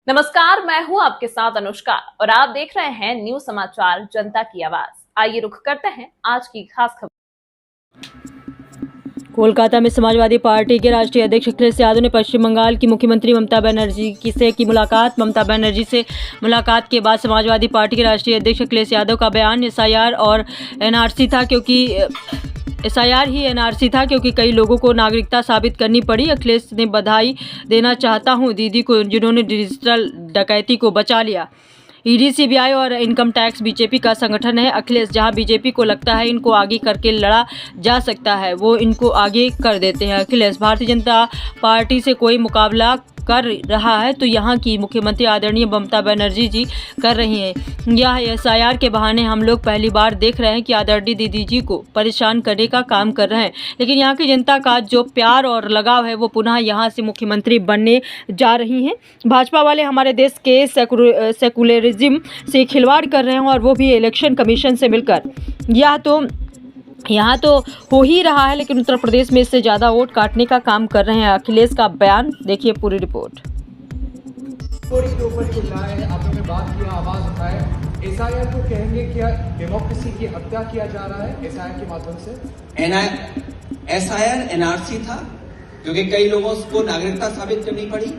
नमस्कार, मैं हूं आपके साथ अनुष्का और आप देख रहे हैं न्यूज समाचार जनता की आवाज। आइए रुख करते हैं आज की खास खबर। कोलकाता में समाजवादी पार्टी के राष्ट्रीय अध्यक्ष अखिलेश यादव ने पश्चिम बंगाल की मुख्यमंत्री ममता बनर्जी से की मुलाकात। ममता बनर्जी से मुलाकात के बाद समाजवादी पार्टी के राष्ट्रीय अध्यक्ष अखिलेश यादव का बयान एसआईआर और एनआरसी था क्योंकि कई लोगों को नागरिकता साबित करनी पड़ी। अखिलेश ने बधाई देना चाहता हूं दीदी को जिन्होंने डिजिटल डकैती को बचा लिया। ईडी, सीबीआई और इनकम टैक्स बीजेपी का संगठन है। अखिलेश जहां बीजेपी को लगता है इनको आगे करके लड़ा जा सकता है वो इनको आगे कर देते हैं। अखिलेश भारतीय जनता पार्टी से कोई मुकाबला कर रहा है तो यहाँ की मुख्यमंत्री आदरणीय ममता बनर्जी जी कर रही हैं। यह एसआईआर के बहाने हम लोग पहली बार देख रहे हैं कि आदरणीय दीदी जी को परेशान करने का काम कर रहे हैं, लेकिन यहाँ की जनता का जो प्यार और लगाव है वो पुनः यहाँ से मुख्यमंत्री बनने जा रही हैं। भाजपा वाले हमारे देश के सेकुलरिज्म से खिलवाड़ कर रहे हैं और वो भी इलेक्शन कमीशन से मिलकर। यहाँ तो हो ही रहा है, लेकिन उत्तर प्रदेश में इससे ज़्यादा वोट काटने का काम कर रहे हैं। अखिलेश का बयान देखिए पूरी रिपोर्ट। के ऊपर चिल्लाए, आपने बात किया, आवाज उठाए, एसआईआर को कहेंगे क्या डेमोक्रेसी की हत्या किया जा रहा है एसआईआर के माध्यम से? एसआईआर एनआरसी था क्योंकि कई लोगों को नागरिकता साबित करनी पड़ी।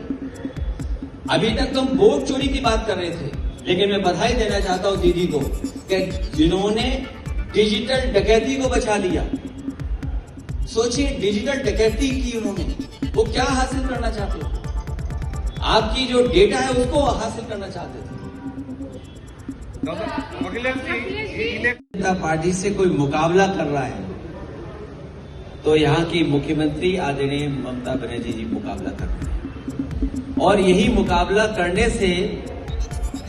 अभी तक तो हम वोट चोरी की बात कर रहे थे, लेकिन मैं बधाई देना चाहता हूं दीदी को कि जिन्होंने डिजिटल डकैती को बचा लिया। सोचिए, डिजिटल डकैती की उन्होंने, वो क्या हासिल करना चाहते थे? आपकी जो डेटा है उसको हासिल करना चाहते थे। जनता पार्टी से कोई मुकाबला कर रहा है तो यहाँ की मुख्यमंत्री आदरणीय ममता बनर्जी जी मुकाबला कर रहे हैं, और यही मुकाबला करने से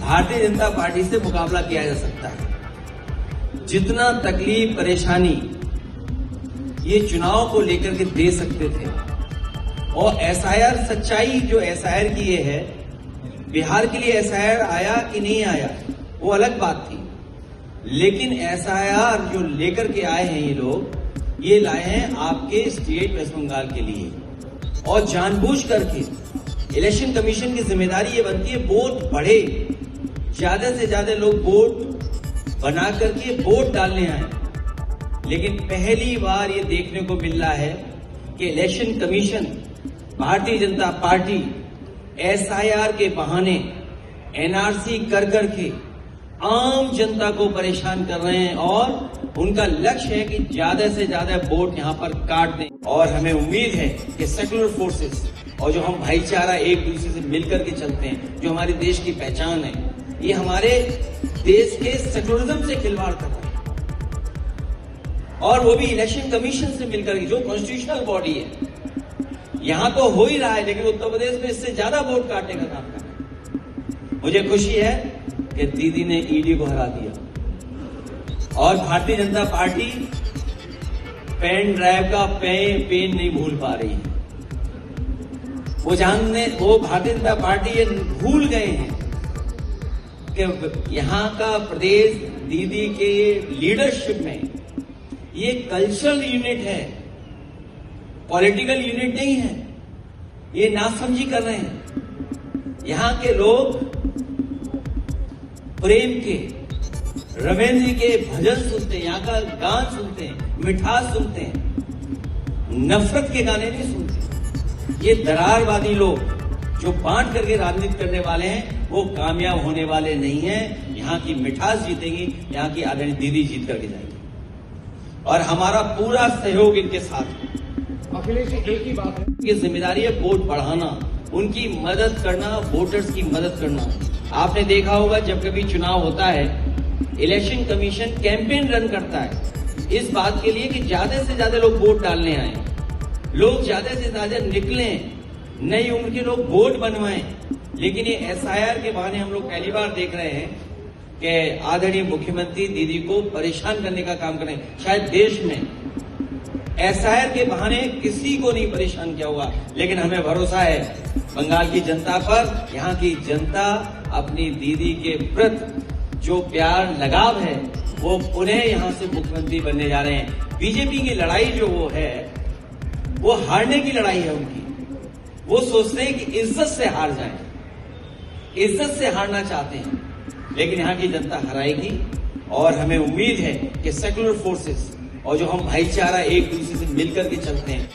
भारतीय जनता पार्टी से मुकाबला किया जा सकता है। जितना तकलीफ परेशानी ये चुनाव को लेकर के दे सकते थे, और एसआईआर सच्चाई जो एसआईआर की ये है, बिहार के लिए एसआईआर आया कि नहीं आया वो अलग बात थी, लेकिन एसआईआर जो लेकर के आए हैं ये लोग, ये लाए हैं आपके स्टेट वेस्ट बंगाल के लिए, और जानबूझ करके इलेक्शन कमीशन की जिम्मेदारी ये बनती है वोट बढ़े, ज्यादा से ज्यादा लोग वोट बना करके वोट डालने आए। लेकिन पहली बार ये देखने को मिल रहा है कि election commission, Bharatiya Janata party SIR के बहाने एनआरसी कर करके आम जनता को परेशान कर रहे हैं, और उनका लक्ष्य है कि ज्यादा से ज्यादा वोट यहां पर काट दें। और हमें उम्मीद है कि सेकुलर फोर्सेस और जो हम भाईचारा एक दूसरे से मिलकर के चलते हैं, जो हमारे देश की पहचान है, ये हमारे देश के सेकुलरिज्म से खिलवाड़ कर रहे हैं, और वो भी इलेक्शन कमीशन से मिलकर, जो कॉन्स्टिट्यूशनल बॉडी है। यहां तो हो ही रहा है, लेकिन उत्तर प्रदेश में इससे ज्यादा वोट काटने का काम कर रहे हैं। मुझे खुशी है कि दीदी ने ईडी को हरा दिया, और Bharatiya Janata party pen drive का पेन नहीं भूल पा रही है। वो भारतीय जनता पार्टी ये भूल गए हैं कि यहाँ का प्रदेश दीदी के लीडरशिप में ये कल्चरल यूनिट है, पॉलिटिकल यूनिट नहीं है। ये नासमझी कर रहे हैं। यहाँ के लोग प्रेम के, रविंद्र जी के भजन सुनते हैं, यहाँ का गान सुनते हैं, मिठास सुनते हैं, नफरत के गाने नहीं सुनते। ये दरारवादी लोग जो बांट करके राजनीति करने वाले हैं वो कामयाब होने वाले नहीं हैं। यहाँ की मिठास जीतेगी, यहाँ की आदरणीय दीदी जीत करके जाएगी, और हमारा पूरा सहयोग इनके साथ है। अखिलेश जी, एक ही बात है, ये जिम्मेदारी है वोट बढ़ाना, उनकी मदद करना, वोटर्स की मदद करना। आपने देखा होगा जब कभी चुनाव होता है, इलेक्शन कमीशन कैंपेन रन करता है इस बात के लिए कि ज्यादा से ज्यादा लोग वोट डालने आए, लोग ज्यादा से ज्यादा निकलें, नई उम्र के लोग वोट बनवाएं। लेकिन ये एसआईआर के बहाने हम लोग पहली बार देख रहे हैं कि आदरणीय मुख्यमंत्री दीदी को परेशान करने का काम करें। शायद देश में एसआईआर के बहाने किसी को नहीं परेशान किया होगा, लेकिन हमें भरोसा है बंगाल की जनता पर। यहाँ की जनता अपनी दीदी के प्रति जो प्यार लगाव है वो पुनः यहाँ से मुख्यमंत्री बनने जा रहे हैं। बीजेपी की लड़ाई जो वो है वो हारने की लड़ाई है उनकी। वो सोचते हैं कि इज्जत से हार जाएं, इज्जत से हारना चाहते हैं, लेकिन यहाँ की जनता हराएगी। और हमें उम्मीद है कि सेकुलर फोर्सेस और जो हम भाईचारा एक दूसरे से मिलकर के चलते हैं